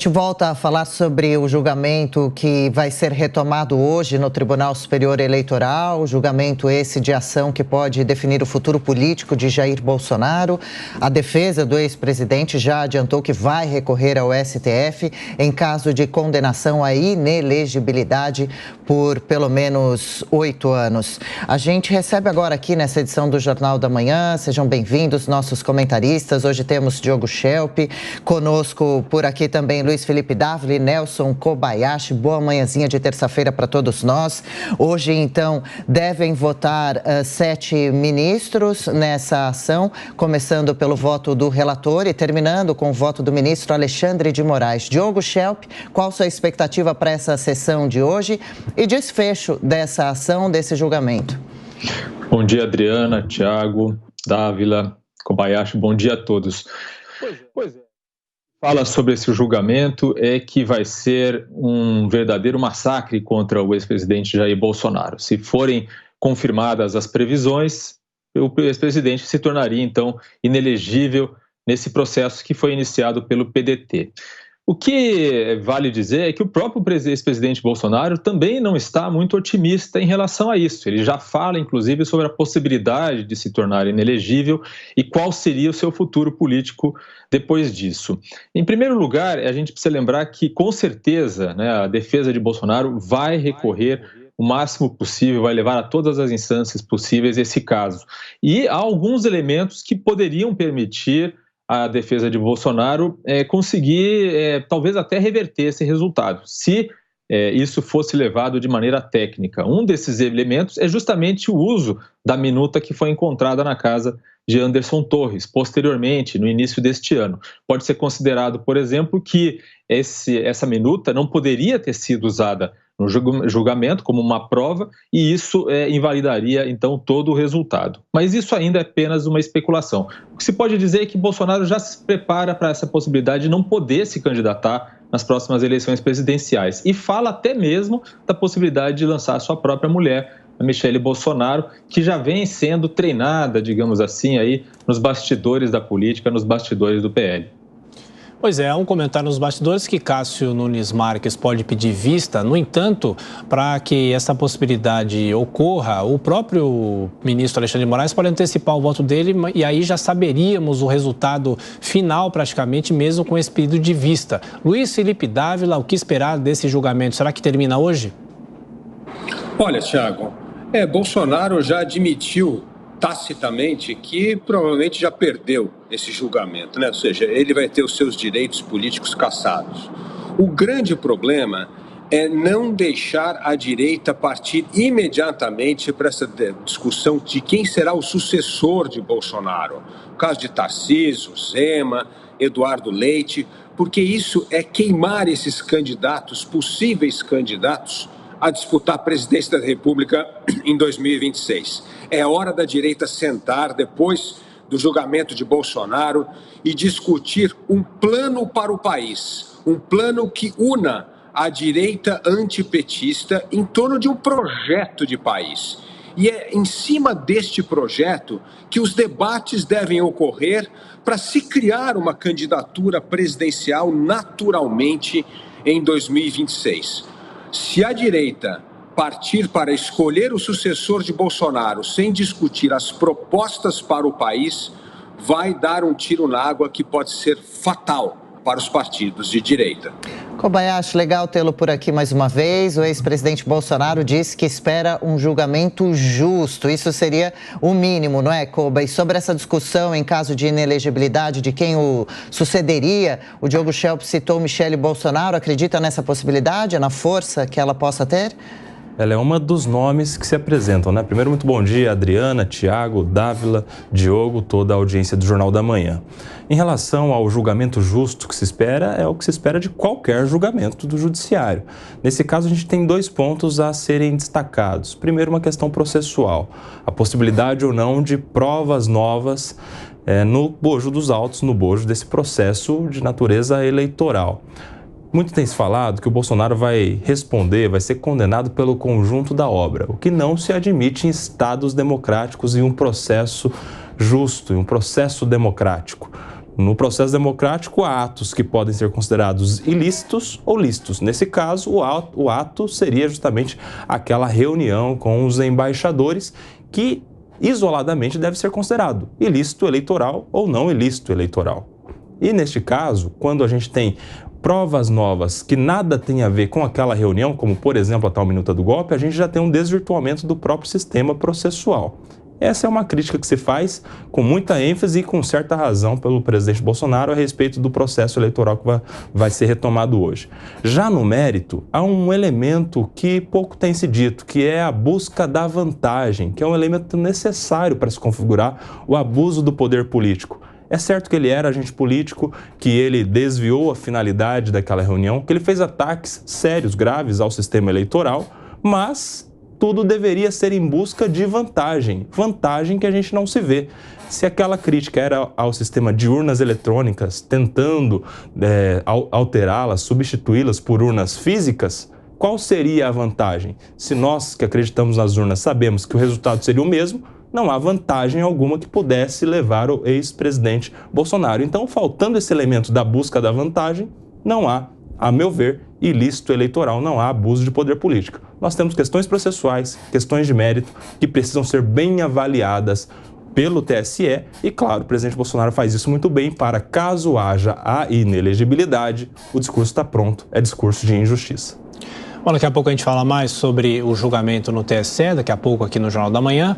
A gente volta a falar sobre o julgamento que vai ser retomado hoje no Tribunal Superior Eleitoral, julgamento esse de ação que pode definir o futuro político de Jair Bolsonaro. A defesa do ex-presidente já adiantou que vai recorrer ao STF em caso de condenação à inelegibilidade por pelo menos 8 anos. A gente recebe agora aqui nessa edição do Jornal da Manhã, sejam bem-vindos nossos comentaristas. Hoje temos Diogo Schelp, conosco por aqui também Luiz Felipe Dávila e Nelson Kobayashi. Boa manhãzinha de terça-feira para todos nós. Hoje, então, devem votar 7 ministros nessa ação, começando pelo voto do relator e terminando com o voto do ministro Alexandre de Moraes. Diogo Schelp, qual sua expectativa para essa sessão de hoje e desfecho dessa ação, desse julgamento? Bom dia, Adriana, Tiago, Dávila, Kobayashi, bom dia a todos. Pois é. Fala sobre esse julgamento é que vai ser um verdadeiro massacre contra o ex-presidente Jair Bolsonaro. Se forem confirmadas as previsões, o ex-presidente se tornaria, então, inelegível nesse processo que foi iniciado pelo PDT. O que vale dizer é que o próprio ex-presidente Bolsonaro também não está muito otimista em relação a isso. Ele já fala, inclusive, sobre a possibilidade de se tornar inelegível e qual seria o seu futuro político depois disso. Em primeiro lugar, a gente precisa lembrar que, com certeza, a defesa de Bolsonaro vai recorrer o máximo possível, vai levar a todas as instâncias possíveis esse caso. E há alguns elementos que poderiam permitir a defesa de Bolsonaro conseguir, talvez até reverter esse resultado, se isso fosse levado de maneira técnica. Um desses elementos é justamente o uso da minuta que foi encontrada na casa de Anderson Torres, posteriormente, no início deste ano. Pode ser considerado, por exemplo, que essa minuta não poderia ter sido usada no julgamento como uma prova e isso invalidaria, então, todo o resultado. Mas isso ainda é apenas uma especulação. O que se pode dizer é que Bolsonaro já se prepara para essa possibilidade de não poder se candidatar nas próximas eleições presidenciais e fala até mesmo da possibilidade de lançar a sua própria mulher, a Michele Bolsonaro, que já vem sendo treinada, digamos assim, aí nos bastidores da política, nos bastidores do PL. Pois é, há um comentário nos bastidores que Cássio Nunes Marques pode pedir vista. No entanto, para que essa possibilidade ocorra, o próprio ministro Alexandre de Moraes pode antecipar o voto dele e aí já saberíamos o resultado final, praticamente, mesmo com esse pedido de vista. Luiz Felipe Dávila, o que esperar desse julgamento? Será que termina hoje? Olha, Thiago, Bolsonaro já admitiu tacitamente que provavelmente já perdeu esse julgamento, né? Ou seja, ele vai ter os seus direitos políticos cassados. O grande problema é não deixar a direita partir imediatamente para essa discussão de quem será o sucessor de Bolsonaro. O caso de Tarcísio, Zema, Eduardo Leite, porque isso é queimar esses candidatos, possíveis candidatos, a disputar a presidência da República em 2026. É hora da direita sentar depois do julgamento de Bolsonaro e discutir um plano para o país, um plano que una a direita antipetista em torno de um projeto de país. E é em cima deste projeto que os debates devem ocorrer para se criar uma candidatura presidencial naturalmente em 2026. Se a direita partir para escolher o sucessor de Bolsonaro sem discutir as propostas para o país, vai dar um tiro na água que pode ser fatal para os partidos de direita. Kobayashi, legal tê-lo por aqui mais uma vez. O ex-presidente Bolsonaro disse que espera um julgamento justo. Isso seria o mínimo, não é, Koba? E sobre essa discussão em caso de inelegibilidade de quem o sucederia, o Diogo Schelp citou Michele Bolsonaro. Acredita nessa possibilidade, na força que ela possa ter? Ela é uma dos nomes que se apresentam, né? Primeiro, muito bom dia, Adriana, Tiago, Dávila, Diogo, toda a audiência do Jornal da Manhã. Em relação ao julgamento justo que se espera, é o que se espera de qualquer julgamento do judiciário. Nesse caso, a gente tem 2 pontos a serem destacados. Primeiro, uma questão processual. A possibilidade ou não de provas novas no bojo dos autos, no bojo desse processo de natureza eleitoral. Muito tem se falado que o Bolsonaro vai responder, vai ser condenado pelo conjunto da obra, o que não se admite em estados democráticos e um processo justo, em um processo democrático. No processo democrático, há atos que podem ser considerados ilícitos ou lícitos. Nesse caso, o ato seria justamente aquela reunião com os embaixadores que, isoladamente, deve ser considerado ilícito eleitoral ou não ilícito eleitoral. E, neste caso, quando a gente tem provas novas que nada tem a ver com aquela reunião, como, por exemplo, a tal minuta do golpe, a gente já tem um desvirtuamento do próprio sistema processual. Essa é uma crítica que se faz com muita ênfase e com certa razão pelo presidente Bolsonaro a respeito do processo eleitoral que vai ser retomado hoje. Já no mérito, há um elemento que pouco tem se dito, que é a busca da vantagem, que é um elemento necessário para se configurar o abuso do poder político. É certo que ele era agente político, que ele desviou a finalidade daquela reunião, que ele fez ataques sérios, graves ao sistema eleitoral, mas tudo deveria ser em busca de vantagem que a gente não se vê. Se aquela crítica era ao sistema de urnas eletrônicas, tentando alterá-las, substituí-las por urnas físicas, qual seria a vantagem? Se nós que acreditamos nas urnas sabemos que o resultado seria o mesmo, não há vantagem alguma que pudesse levar o ex-presidente Bolsonaro. Então, faltando esse elemento da busca da vantagem, não há, a meu ver, ilícito eleitoral, não há abuso de poder político. Nós temos questões processuais, questões de mérito, que precisam ser bem avaliadas pelo TSE e, claro, o presidente Bolsonaro faz isso muito bem para, caso haja a inelegibilidade, o discurso está pronto, é discurso de injustiça. Bom, daqui a pouco a gente fala mais sobre o julgamento no TSE, daqui a pouco aqui no Jornal da Manhã.